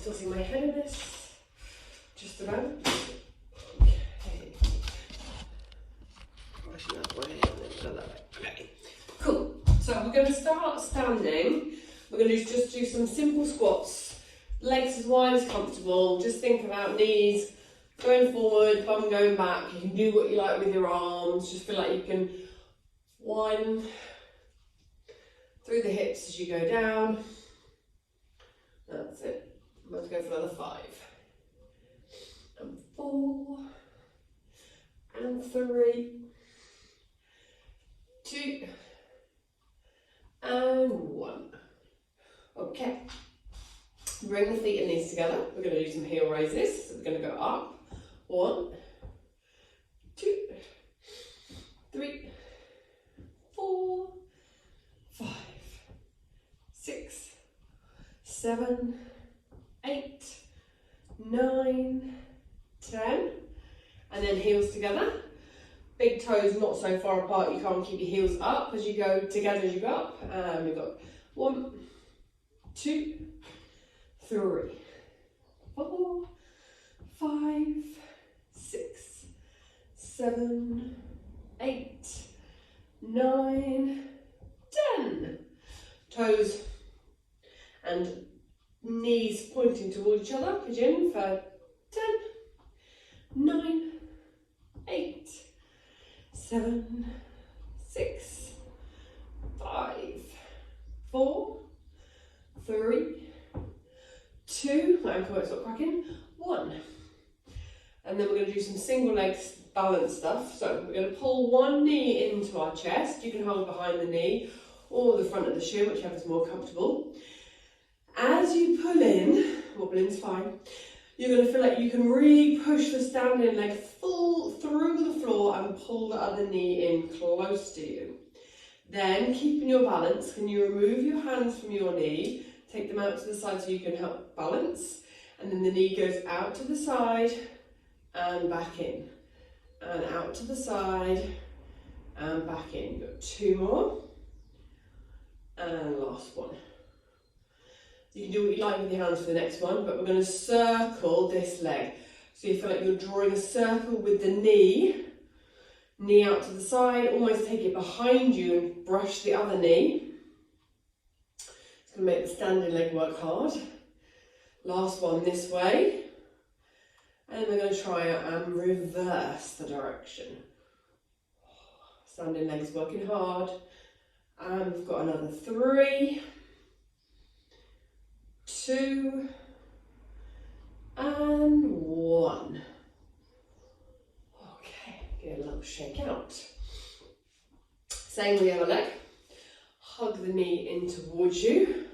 still see my head in this. Just about. Okay. Pushing that way and then go that way. Okay. Cool. So we're going to start standing. We're going to just do some simple squats. Legs as wide as comfortable. Just think about knees going forward, bum going back. You can do what you like with your arms. Just feel like you can widen through the hips as you go down. That's it. I'm going to go for another 5. And 4. And 3. 2. And 1. Okay. Bring the feet and knees together. We're going to do some heel raises. So we're going to go up. 1, 2, 3, 4, 5, 6, 7, 8, 9, 10. And then heels together. Big toes not so far apart, you can't keep your heels up as you go together as you go up. And we've got 1, 2, 3, 4, 5, 6, 7, 8, 9, 10. Toes and knees pointing towards each other. Pigeon for 10, 9, 8, 7, 6, 5, 4, 3, 2, my ankle won't stop cracking, 1. And then we're going to do some single legs balance stuff. So we're going to pull one knee into our chest. You can hold behind the knee or the front of the shin, whichever's more comfortable. As you pull in, wobbling's fine, you're going to feel like you can really push the standing leg full through the floor and pull the other knee in close to you. Then, keeping your balance, can you remove your hands from your knee, take them out to the side so you can help balance, and then the knee goes out to the side and back in, and out to the side and back in. You've got 2 more, and last one. You can do what you like with your hands for the next one, but we're going to circle this leg. So you feel like you're drawing a circle with the knee out to the side, almost take it behind you and brush the other knee. It's going to make the standing leg work hard. Last one this way. And we're going to try and reverse the direction. Standing legs working hard. And we've got another 3, 2, and 1. Okay, get a little shake out. Same with the other leg. Hug the knee in towards you.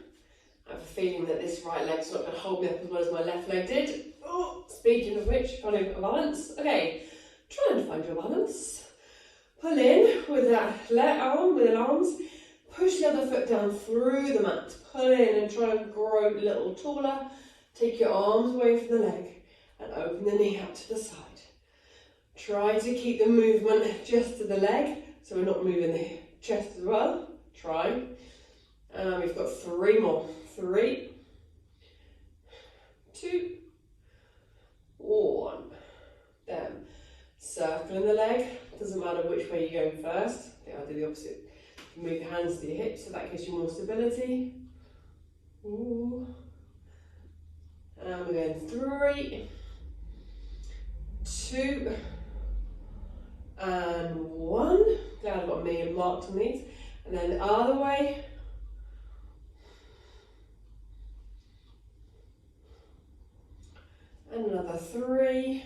I have a feeling that this right leg's not going to hold me up as well as my left leg did. Oh, speaking of which, trying to get a balance. Okay, trying to find your balance. Pull in with that left arm, with the arms. Push the other foot down through the mat. Pull in and try and grow a little taller. Take your arms away from the leg and open the knee out to the side. Try to keep the movement just to the leg, so we're not moving the chest as well. Try. And we've got 3 more. 3, 2, 1. Then circling the leg. Doesn't matter which way you're going first. I think I'll do the opposite. Move your hands to your hips, so that gives you more stability. Ooh. And we're going 3, 2, and 1. Glad I've got a million marks on these. And then the other way. And another 3,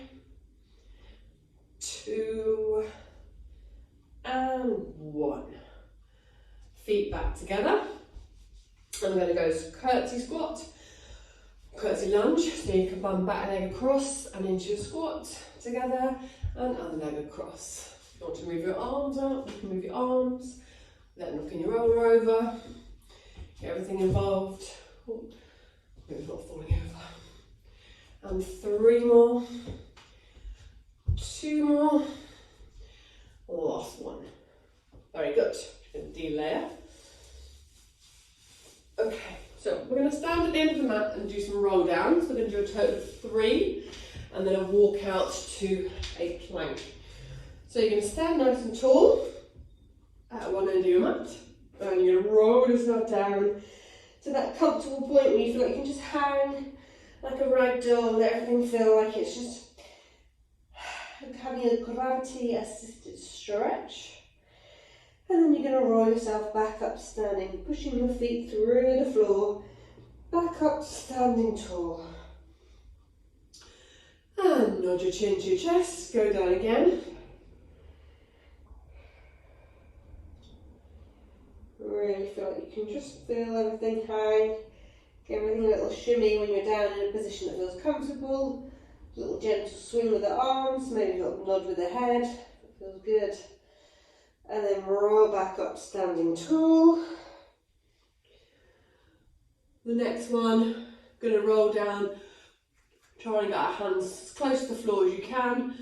2, and 1. Feet back together. And we're going to go curtsy squat, curtsy lunge. So you can bum back leg across and into your squat together, and other leg across. If you want to move your arms out, you can move your arms. Then knocking your roller over. Get everything involved. Oh, maybe not falling over. And 3 more. 2 more. Last one. Very good. Delayer. Okay, So we're going to stand at the end of the mat and do some roll downs. We're going to do a total of 3 and then a walk out to a plank. So you're going to stand nice and tall at one end of your mat, and you're going to roll yourself down to that comfortable point where you feel like you can just hang like a rag doll, let everything feel like it's just having a gravity assisted stretch. And then you're going to roll yourself back up standing, pushing your feet through the floor, back up standing tall. And nod your chin to your chest, go down again. Really feel like you can just feel everything hang, get everything a little shimmy when you're down in a position that feels comfortable. A little gentle swing with the arms, maybe a little nod with the head, that feels good. And then roll back up standing tall. The next one, going to roll down, try and get our hands as close to the floor as you can,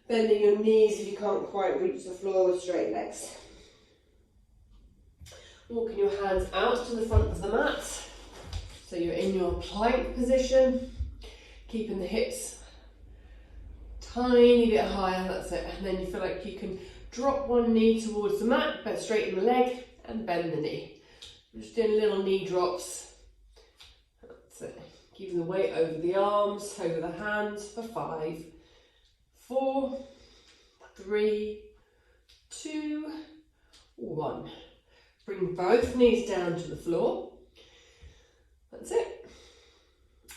bending your knees if you can't quite reach the floor with straight legs. Walking your hands out to the front of the mat, so you're in your plank position, keeping the hips tiny bit higher, that's it, and then you feel like you can drop one knee towards the mat, but straighten the leg and bend the knee. We're just doing little knee drops, that's it, keeping the weight over the arms, over the hands for 5, 4, 3, 2, 1. Bring both knees down to the floor. That's it.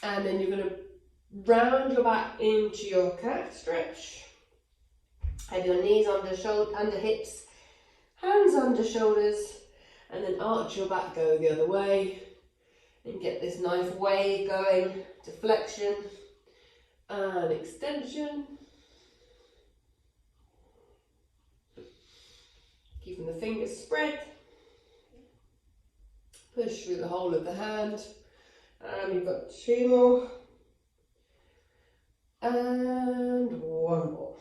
And then you're going to round your back into your cat stretch. Have your knees under hips, hands under shoulders, and then arch your back, go the other way, and get this nice wave going to flexion and extension. Keeping the fingers spread. Push through the whole of the hand, and we've got 2 more, and 1 more.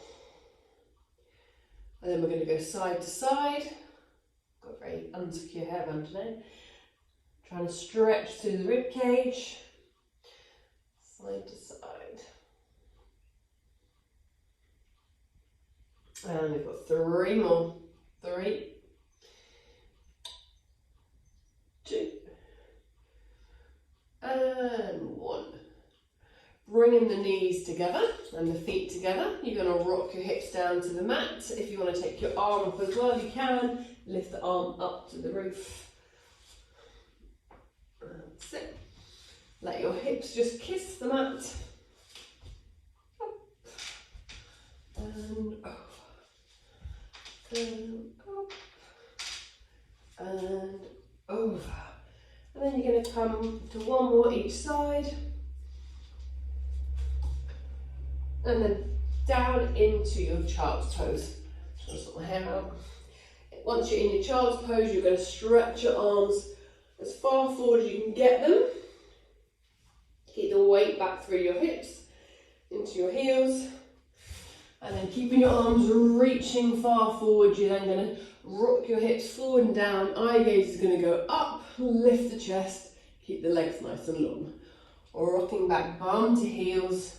And then we're going to go side to side. Got a very unsecure hairband today. Trying to stretch through the rib cage, side to side. And we've got 3 more. 3, 2, and 1. Bringing the knees together and the feet together. You're going to rock your hips down to the mat. If you want to take your arm up as well, you can. Lift the arm up to the roof. That's it. Let your hips just kiss the mat. Up and over. And up and over. And then you're going to come to 1 more each side. And then down into your child's pose. Just sort my hair out. Once you're in your child's pose, you're going to stretch your arms as far forward as you can get them. Keep the weight back through your hips, into your heels. And then keeping your arms reaching far forward, you're then going to rock your hips forward and down. Eye gaze is going to go up, lift the chest, keep the legs nice and long. Or rocking back, bum to heels,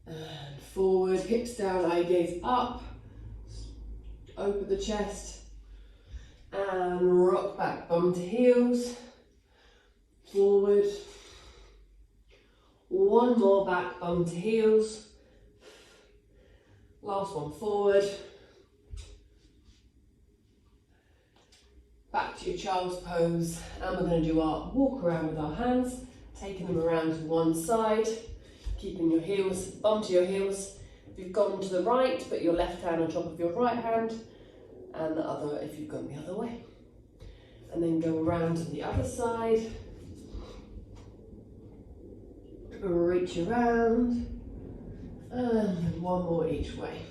and forward, hips down, eye gaze up, open the chest, and rock back, bum to heels, forward. 1 more back, bum to heels. Last one, forward. Back to your child's pose, and we're going to do our walk around with our hands, taking them around to one side, keeping your heels, bum to your heels. If you've gone to the right, put your left hand on top of your right hand, and the other if you've gone the other way. And then go around to the other side. Reach around. And 1 more each way.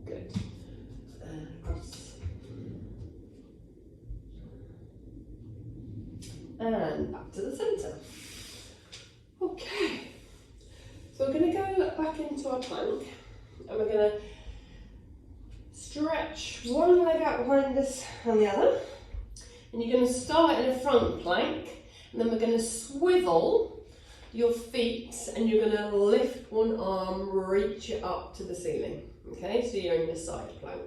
Good. And across. And back to the centre. Okay. So we're going to go back into our plank, and we're going to stretch one leg out behind us and the other. And you're going to start in a front plank, and then we're going to swivel your feet, and you're going to lift one arm, reach it up to the ceiling. Okay, so you're in the side plank.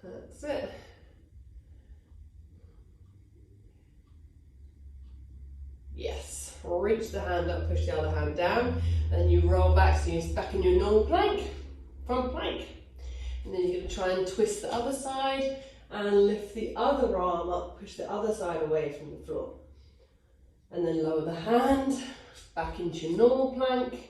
That's it. Yes, reach the hand up, push the other hand down, and you roll back so you're back in your normal plank, front plank. And then you're going to try and twist the other side and lift the other arm up, push the other side away from the floor. And then lower the hand, back into your normal plank.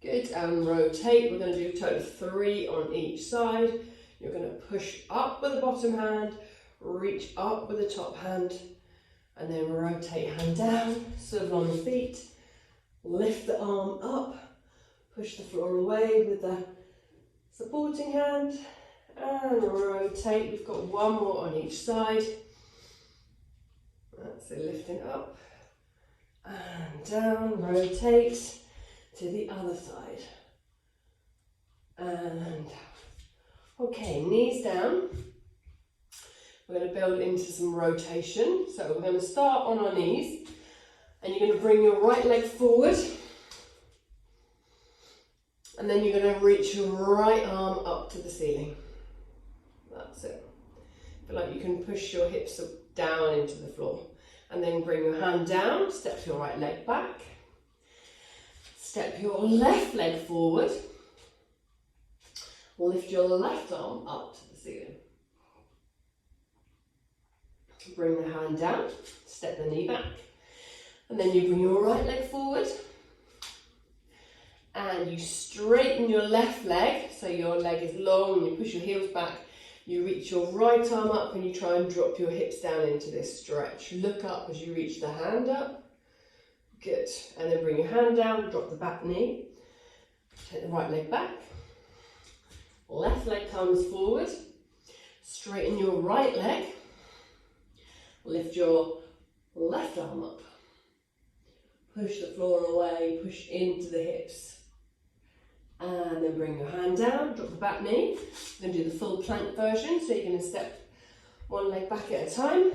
Good, and rotate. We're going to do a total of 3 on each side. You're going to push up with the bottom hand, reach up with the top hand, and then rotate hand down, swivel on the feet, lift the arm up, push the floor away with the supporting hand, and rotate. We've got 1 more on each side. That's it, lifting up and down, rotate to the other side. And okay, knees down. We're going to build into some rotation. So we're going to start on our knees, and you're going to bring your right leg forward, and then you're going to reach your right arm up to the ceiling. That's it. Feel like you can push your hips down into the floor, and then bring your hand down, step your right leg back, step your left leg forward, lift your left arm up to the ceiling. Bring the hand down, step the knee back, and then you bring your right leg forward, and you straighten your left leg, so your leg is long, and you push your heels back, you reach your right arm up, and you try and drop your hips down into this stretch. Look up as you reach the hand up. Good, and then bring your hand down, drop the back knee, take the right leg back, left leg comes forward, straighten your right leg, lift your left arm up, push the floor away, push into the hips, and then bring your hand down, drop the back knee. We're going to do the full plank version, so you're going to step one leg back at a time,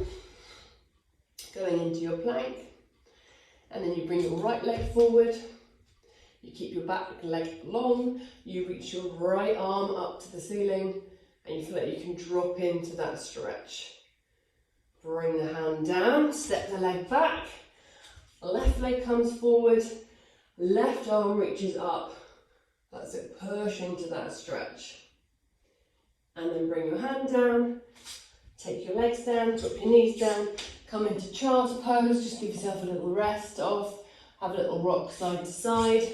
going into your plank, and then you bring your right leg forward, you keep your back leg long, you reach your right arm up to the ceiling, and you feel like you can drop into that stretch. Bring the hand down, step the leg back, left leg comes forward, left arm reaches up. That's it, push into that stretch. And then bring your hand down, take your legs down, drop your knees down, come into child's pose, just give yourself a little rest off, have a little rock side to side.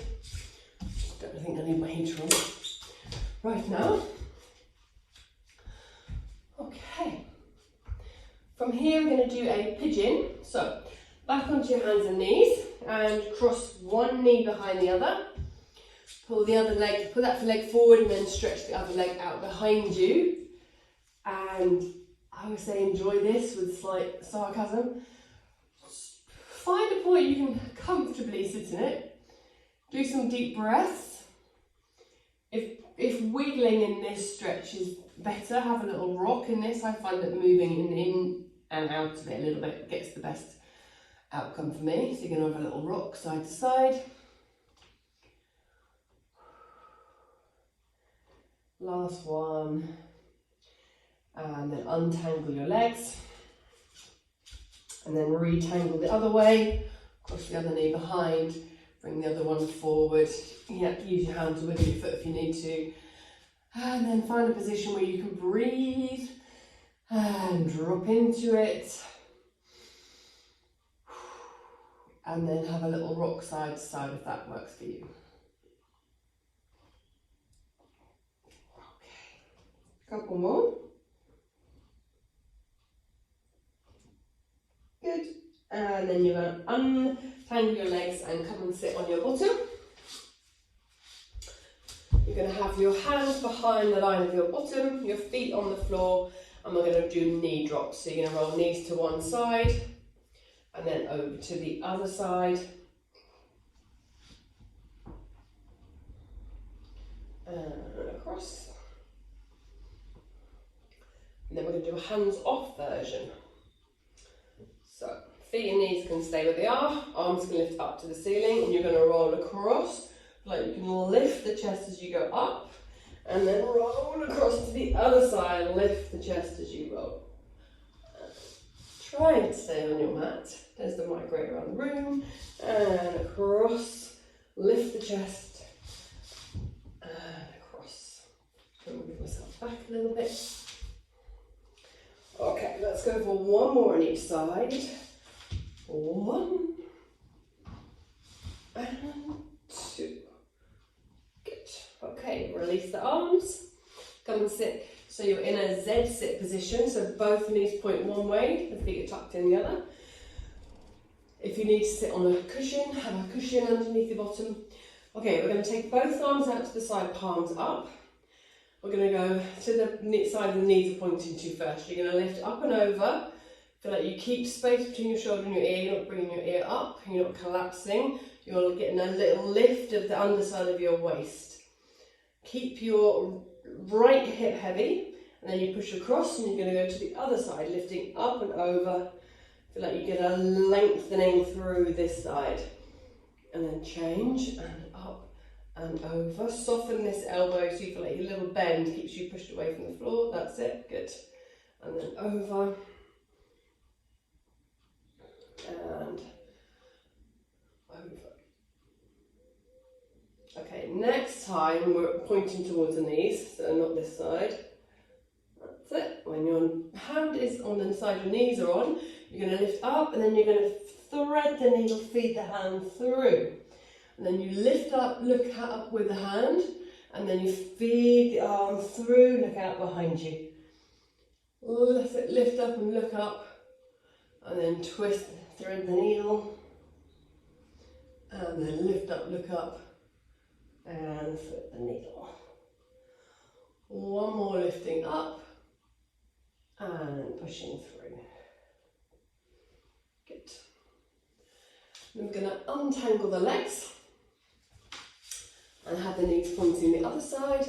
Don't think I need my heater on right now. Okay. From here, we're going to do a pigeon. So, back onto your hands and knees, and cross one knee behind the other. Pull the other leg, put that leg forward, and then stretch the other leg out behind you. And I would say enjoy this with slight sarcasm. Find a point you can comfortably sit in it. Do some deep breaths. If wiggling in this stretch is better, have a little rock in this. I find that moving in and out of it a little bit gets the best outcome for me. So you're going to have a little rock side to side. Last one. And then untangle your legs. And then retangle the other way. Cross the other knee behind. Bring the other one forward. Yeah, use your hand to wiggle your foot if you need to. And then find a position where you can breathe and drop into it. And then have a little rock side to side if that works for you. Okay, couple more. Good. And then you're going to untangle your legs and come and sit on your bottom. You're going to have your hands behind the line of your bottom, your feet on the floor, and we're going to do knee drops. So you're going to roll knees to one side and then over to the other side. And across. And then we're going to do a hands-off version. So feet and knees can stay where they are, arms can lift up to the ceiling, and you're going to roll across. Like you can lift the chest as you go up, and then roll across to the other side, lift the chest as you roll. Try and stay on your mat. There's the migrate around the room, and across, lift the chest, and across. I'm going to move myself back a little bit. Okay, let's go for one more on each side. 1 and 2. Good. Okay, release the arms. Come and sit. So you're in a Z sit position, so both knees point one way, the feet are tucked in the other. If you need to sit on a cushion, have a cushion underneath your bottom. Okay, we're going to take both arms out to the side, palms up. We're going to go to the side the knees are pointing to first. You're going to lift up and over. Feel like you keep space between your shoulder and your ear. You're not bringing your ear up, you're not collapsing. You're getting a little lift of the underside of your waist. Keep your right hip heavy, and then you push across, and you're going to go to the other side, lifting up and over. Feel like you get a lengthening through this side. And then change, and up and over. Soften this elbow so you feel like your little bend keeps you pushed away from the floor. That's it, good. And then over. And over. Okay, next time we're pointing towards the knees, so not this side. That's it. When your hand is on the side your knees are on, you're going to lift up, and then you're going to thread the needle, feed the hand through. And then you lift up, look up with the hand, and then you feed the arm through, look out behind you. Lift up and look up, and then twist, thread the needle, and then lift up, look up, and thread the needle. One more lifting up, and pushing through. Good. Then we're going to untangle the legs and have the knees pointing the other side.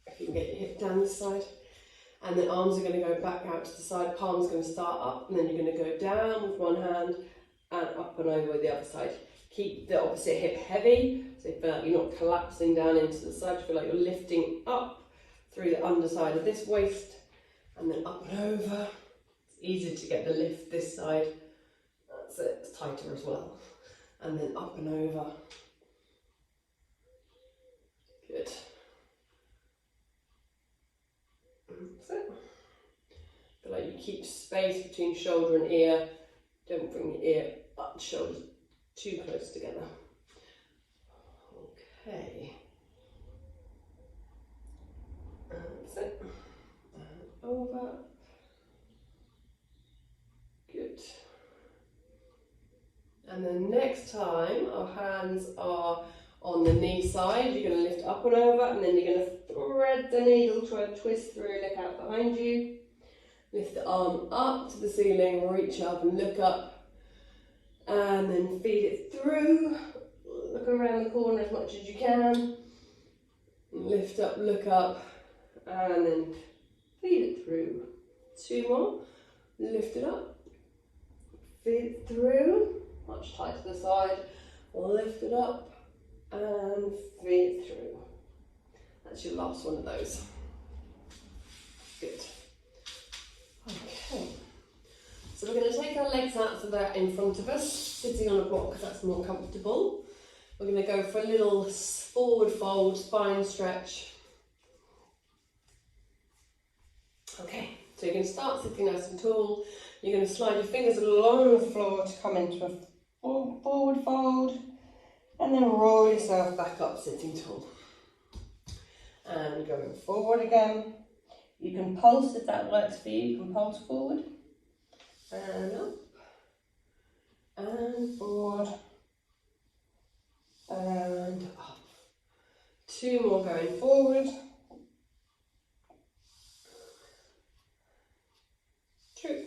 If you can get your hip down this side. And then arms are going to go back out to the side, palms are going to start up, and then you're going to go down with one hand and up and over with the other side. Keep the opposite hip heavy, so you feel like you're not collapsing down into the side, you feel like you're lifting up through the underside of this waist, and then up and over. It's easier to get the lift this side. That's it, it's tighter as well. And then up and over. Good. That's it. Feel like you keep space between shoulder and ear. Don't bring your ear up, shoulders too close together. Okay. That's it. And over. Good. And then next time our hands are on the knee side, you're going to lift up and over, and then you're going to thread the needle, try to twist through, look out behind you. Lift the arm up to the ceiling, reach up and look up, and then feed it through. Look around the corner as much as you can. Lift up, look up, and then feed it through. 2 more. Lift it up, feed it through, much tighter to the side. Lift it up and feed it through. That's your last one of those. Good. Okay. So we're going to take our legs out so they're in front of us, sitting on a block because that's more comfortable. We're going to go for a little forward fold, spine stretch. Okay, so you're going to start sitting nice and tall. You're going to slide your fingers along the floor to come into a forward fold, and then roll yourself back up, sitting tall. And going forward again. You can pulse if that works for you. You can pulse forward and up and forward and up. 2 more going forward. 2.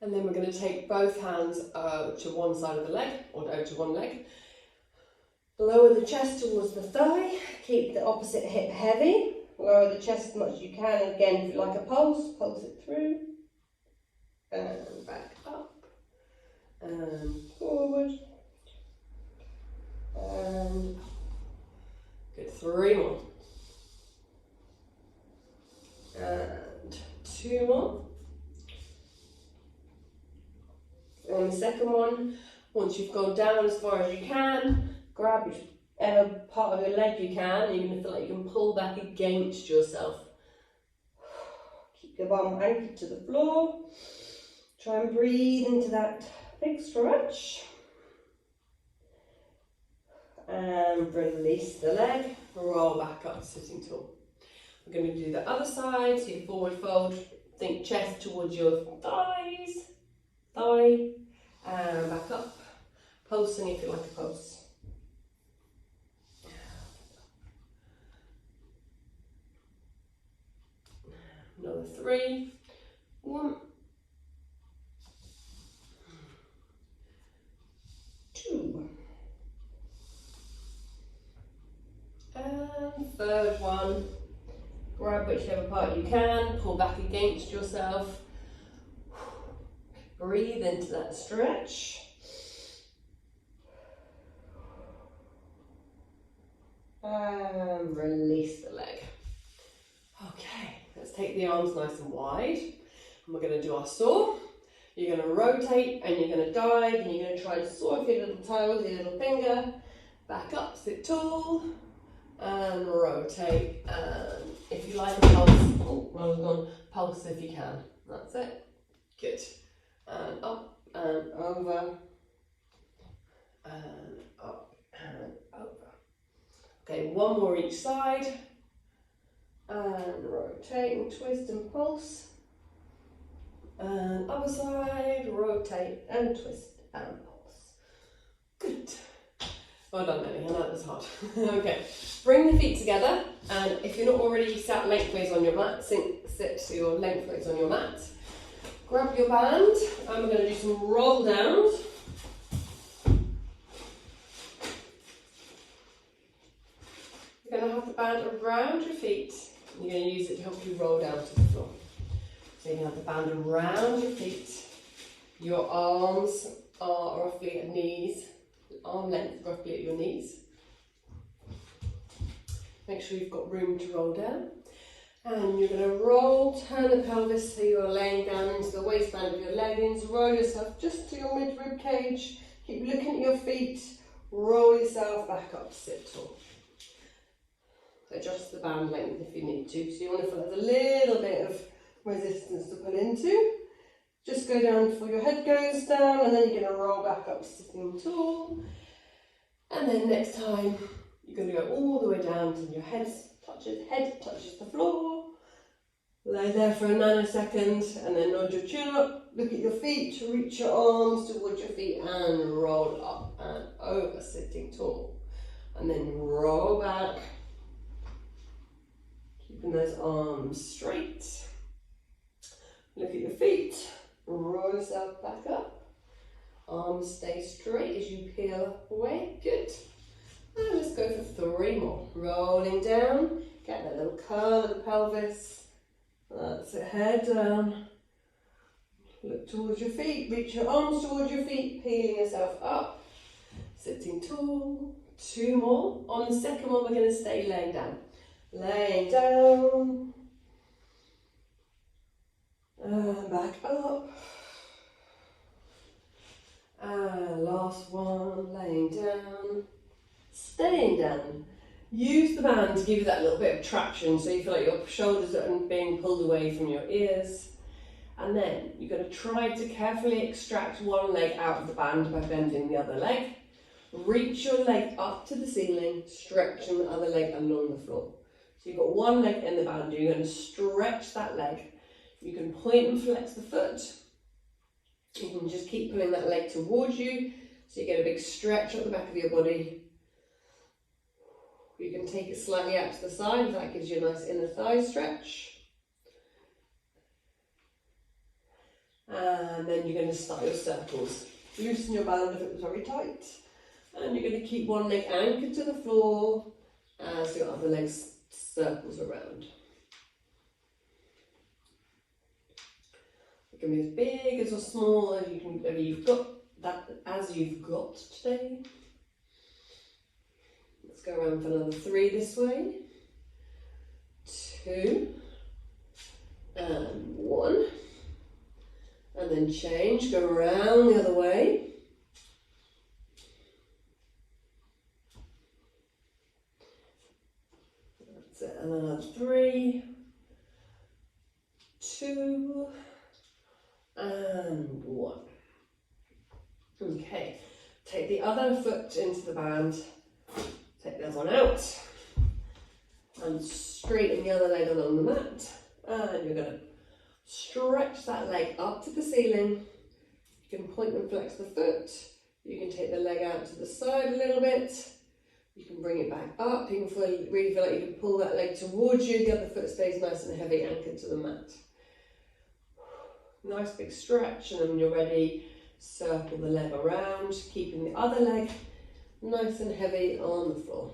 And then we're going to take both hands to one side of the leg, or over to one leg. Lower the chest towards the thigh, keep the opposite hip heavy. Lower the chest as much as you can, and again, if you like a pulse, pulse it through. And back up. And forward. And up. Good, 3 more. And 2 more. On the second one, once you've gone down as far as you can, grab whichever part of your leg you can. You're going to feel like you can pull back against yourself. Keep your bum anchored to the floor. Try and breathe into that big stretch. And release the leg. Roll back up, sitting tall. We're going to do the other side, so you forward fold. Think chest towards your thighs. Thigh. And back up. Pulsing if you like a pulse. Another 3. 1. 2. And third one. Grab whichever part you can, pull back against yourself. Breathe into that stretch. And release the leg. Okay, let's take the arms nice and wide. And we're going to do our saw. You're going to rotate and you're going to dive and you're going to try and saw with your little toe, with your little finger. Back up, sit tall. And rotate. And if you like a pulse, oh, well gone. Pulse if you can. That's it. Good. And up and over. And up and over. Okay, 1 more each side. And rotate and twist and pulse. And other side, rotate and twist and pulse. Good. Well done, Nelly. I know that was hard. Okay, bring the feet together. And if you're not already sat lengthways on your mat, sit your lengthways on your mat. Grab your band. And we're going to do some roll downs. You're going to have the band around your feet. You're going to use it to help you roll down to the floor. So you can have the band around your feet. Your arms are roughly at knees, arm length roughly at your knees. Make sure you've got room to roll down. And you're going to roll, turn the pelvis so you're laying down into the waistband of your leggings. Roll yourself just to your mid-rib cage. Keep looking at your feet. Roll yourself back up, sit tall. Adjust the band length if you need to. So you want to feel there's a little bit of resistance to pull into. Just go down before your head goes down, and then you're going to roll back up, sitting tall. And then next time, you're going to go all the way down till your head touches the floor. Lay there for a nanosecond, and then nod your chin up, look at your feet, reach your arms towards your feet, and roll up and over, sitting tall. And then roll back, keeping those arms straight. Look at your feet, roll yourself back up. Arms stay straight as you peel away, good. And let's go for 3 more. Rolling down, get that little curl of the pelvis. That's it, head down. Look towards your feet, reach your arms towards your feet, peeling yourself up. Sitting tall, 2 more. On the second one, we're going to stay laying down. Laying down. And back up. And last one, laying down. Staying down. Use the band to give you that little bit of traction so you feel like your shoulders are being pulled away from your ears. And then you're going to try to carefully extract one leg out of the band by bending the other leg. Reach your leg up to the ceiling, stretching the other leg along the floor. So you've got one leg in the band, you're going to stretch that leg. You can point and flex the foot. You can just keep pulling that leg towards you so you get a big stretch at the back of your body. You can take it slightly out to the side, that gives you a nice inner thigh stretch. And then you're going to start your circles. Loosen your band if it was very tight. And you're going to keep one leg anchored to the floor as your other leg circles around. It can be as big as or small as you've got today. Let's go around for another 3 this way. 2 and 1. And then change, go around the other way. That's it, and another 3, 2, and 1. Okay, take the other foot into the band, take the other one out, and straighten the other leg along the mat. And you're going to stretch that leg up to the ceiling. You can point and flex the foot. You can take the leg out to the side a little bit. You can bring it back up. You can really feel like you can pull that leg towards you. The other foot stays nice and heavy, anchored to the mat. Nice big stretch, and then when you're ready, circle the leg around, keeping the other leg nice and heavy on the floor.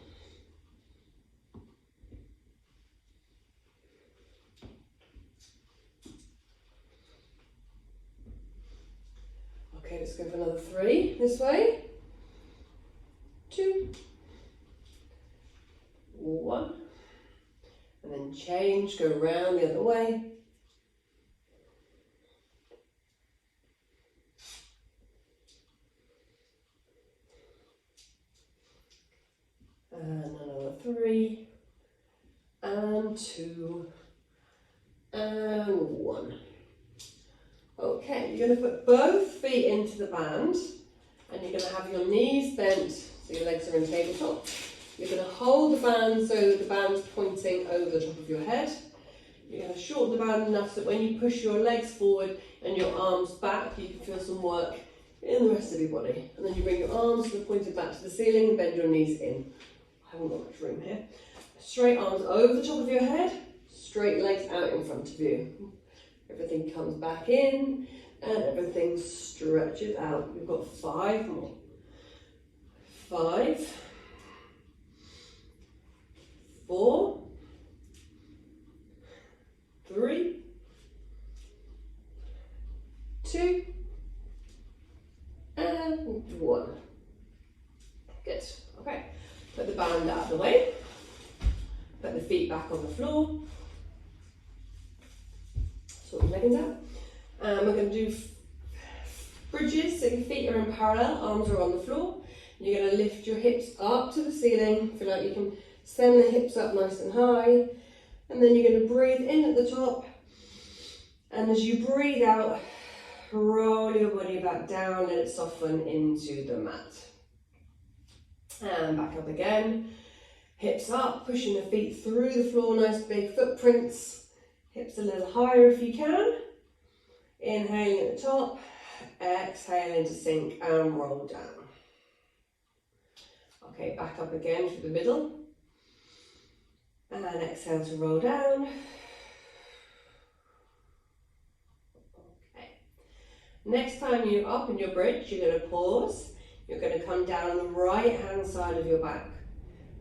Okay, let's go for another 3 this way. 2, 1, and then change, go around the other way. And another 3, and 2, and 1. Okay, you're going to put both feet into the band, and you're going to have your knees bent so your legs are in tabletop. You're going to hold the band so the band's pointing over the top of your head. You're going to shorten the band enough so that when you push your legs forward and your arms back, you can feel some work in the rest of your body. And then you bring your arms pointed back to the ceiling and bend your knees in. I haven't got much room here. Straight arms over the top of your head, straight legs out in front of you. Everything comes back in and everything stretches out. We've got 5 more. 5, 4, 3, 2, and 1. Good. Okay. Put the band out of the way. Put the feet back on the floor. Sort your leggings out. And we're going to do bridges, so your feet are in parallel, arms are on the floor. You're going to lift your hips up to the ceiling. Feel like you can send the hips up nice and high. And then you're going to breathe in at the top. And as you breathe out, roll your body back down, let it soften into the mat. And back up again. Hips up, pushing the feet through the floor, nice big footprints. Hips a little higher if you can. Inhaling at the top, exhaling to sink and roll down. Okay, back up again through the middle. And exhale to roll down. Okay. Next time you're up in your bridge, you're going to pause. You're going to come down the right hand side of your back.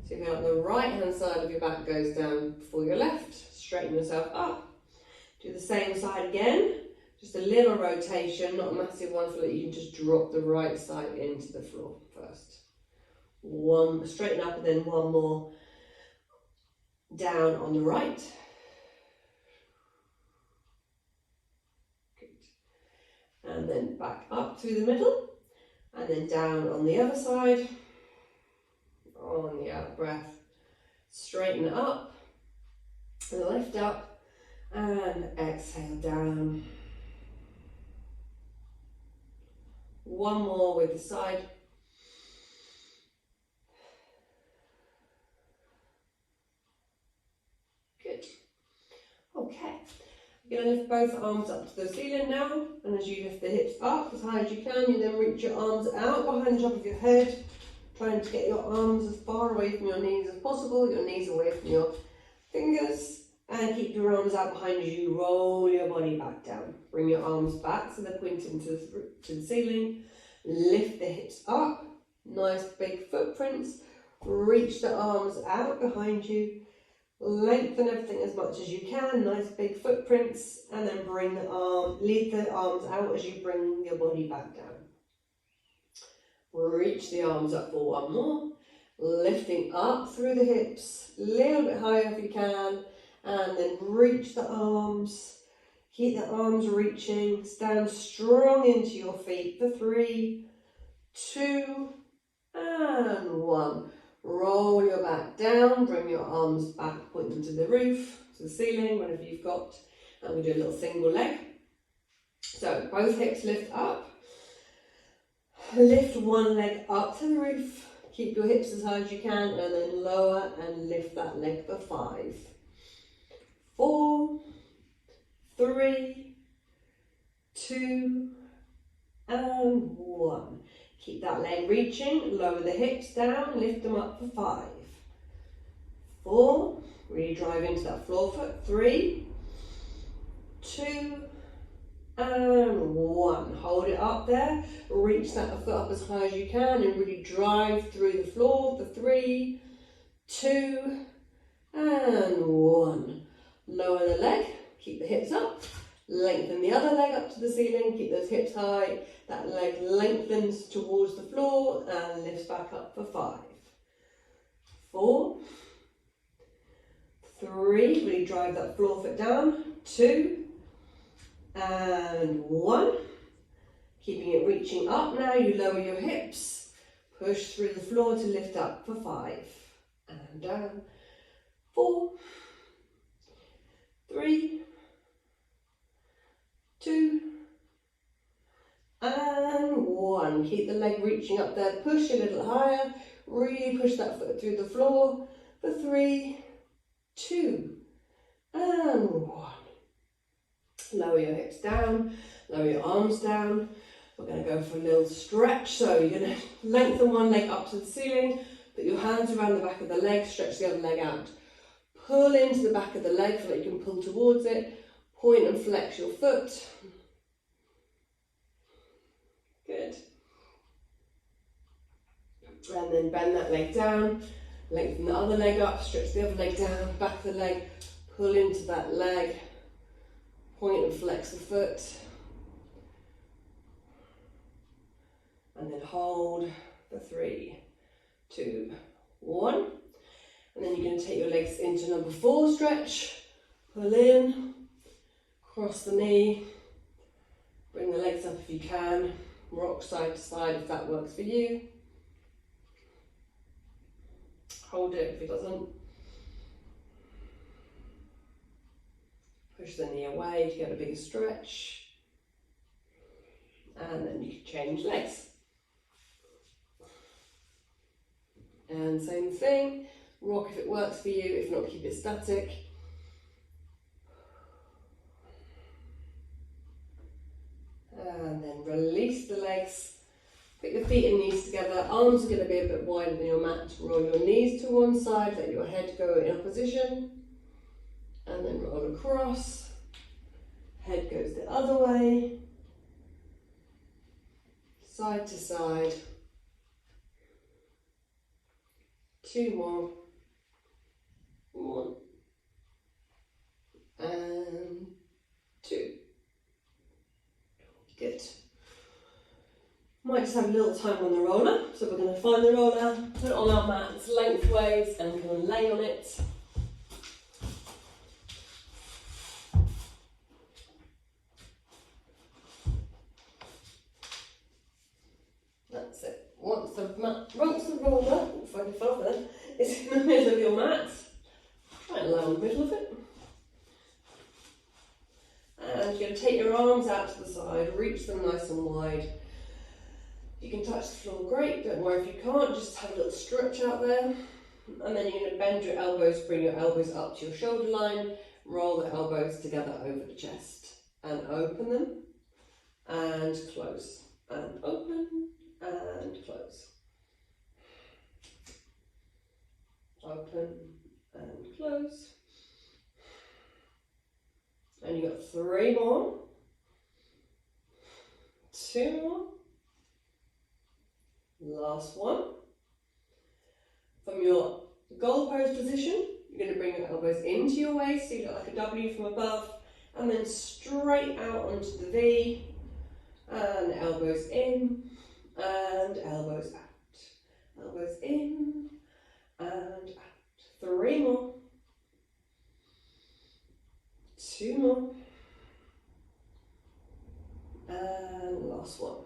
So if you're on the right hand side of your back goes down before your left, straighten yourself up. Do the same side again. Just a little rotation, not a massive one, so that you can just drop the right side into the floor first. One, straighten up, and then one more down on the right. Good. And then back up through the middle, and then down on the other side. On the out breath, straighten up, and lift up, and exhale down. One more with the side. Good. Okay. You're going to lift both arms up to the ceiling now, and as you lift the hips up as high as you can, you then reach your arms out behind the top of your head, trying to get your arms as far away from your knees as possible, your knees away from your fingers, and keep your arms out behind as you roll your body back down. Bring your arms back so they're pointing to the ceiling. Lift the hips up, Nice big footprints. Reach the arms out behind you. Lengthen everything as much as you can. Nice big footprints. And then lead the arms out as you bring your body back down. Reach the arms up for one more. Lifting up through the hips. A little bit higher if you can. And then reach the arms. Keep the arms reaching. Stand strong into your feet for 3, 2, and 1. Roll your back down, bring your arms back, point them to the roof, to the ceiling, whatever you've got. And we do a little single leg. So both hips lift up. Lift one leg up to the roof. Keep your hips as high as you can, and then lower and lift that leg for 5, 4, 3, 2, and 1. Keep that leg reaching, lower the hips down, lift them up for 5, 4, really drive into that floor foot, 3, 2, and 1. Hold it up there, reach that foot up as high as you can and really drive through the floor for 3, 2, and 1. Lower the leg, keep the hips up, lengthen the other leg up to the ceiling, keep those hips high, that leg lengthens towards the floor and lifts back up for 5, 4, 3, really drive that floor foot down, 2, and 1. Keeping it reaching up now, you lower your hips, push through the floor to lift up for 5, and down, 4, 3, 2, and 1. Keep the leg reaching up there, push a little higher, really push that foot through the floor for 3, 2, and 1. Lower your hips down, lower your arms down. We're going to go for a little stretch. So you're going to lengthen one leg up to the ceiling, put your hands around the back of the leg, stretch the other leg out. Pull into the back of the leg so that you can pull towards it. Point and flex your foot. Good. And then bend that leg down, lengthen the other leg up, stretch the other leg down, back of the leg, pull into that leg, point and flex the foot. And then hold for 3, 2, 1. And then you're going to take your legs into number 4 stretch. Pull in, cross the knee, bring the legs up if you can, rock side to side if that works for you. Hold it if it doesn't. Push the knee away to get a bigger stretch. And then you can change legs. And same thing, rock if it works for you, if not keep it static. And then release the legs, put your feet and knees together, arms are going to be a bit wider than your mat, roll your knees to one side, let your head go in opposition, and then roll across, head goes the other way, side to side, 2 more, 1, and 2. Good. Might just have a little time on the roller, so we're going to find the roller, put it on our mats lengthways, and we're going to lay on it. That's it. Once the roller, if I can follow that, is in the middle of your mat, try and lay on the middle of it. And you're going to take your arms out to the side, reach them nice and wide. You can touch the floor, great, don't worry if you can't, just have a little stretch out there. And then you're going to bend your elbows, bring your elbows up to your shoulder line, roll the elbows together over the chest, and open them, and close, and open, and close. Open, and close. And you've got 3 more, 2 more, Last one. From your goal pose position, you're going to bring your elbows into your waist, so you look like a W from above, and then straight out onto the V, and elbows in, and elbows out. Elbows in, and out. 3 more. 2 more. And last one.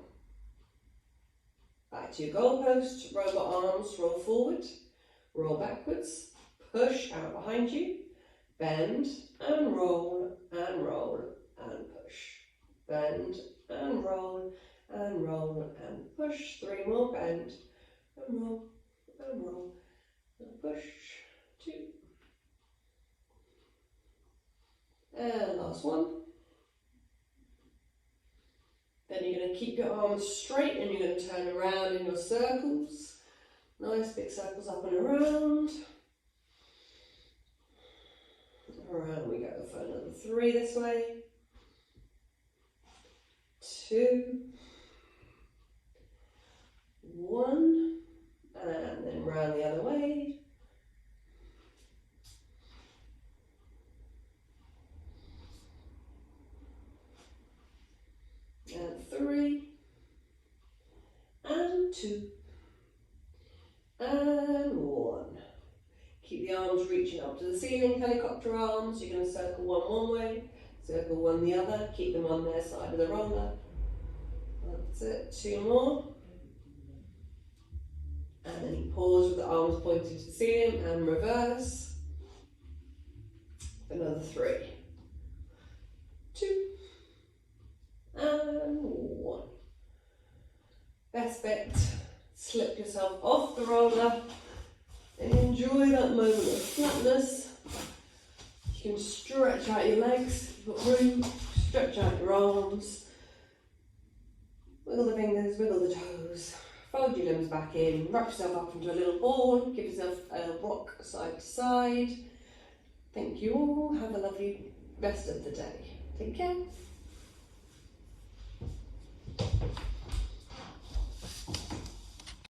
Back to your goalpost, robot arms, roll forward, roll backwards, push out behind you, bend and roll and roll and push. Bend and roll and roll and push. 3 more, bend and roll and roll and push. 2. And last one. Then you're going to keep your arms straight and you're going to turn around in your circles. Nice big circles up and around. Around we go for another 3 this way. 2. 1. And then round the other way. And 3, and 2, and 1. Keep the arms reaching up to the ceiling, helicopter arms. You're going to circle one way, circle one the other. Keep them on their side of the roller. That's it. 2 more. And then you pause with the arms pointing to the ceiling and reverse. Another 3, 2, and 1. Best bit, slip yourself off the roller and enjoy that moment of flatness. You can stretch out your legs, you've got room, stretch out your arms, wiggle the fingers, wiggle the toes, fold your limbs back in, wrap yourself up into a little ball, give yourself a rock side to side. Thank you all, have a lovely rest of the day. Take care.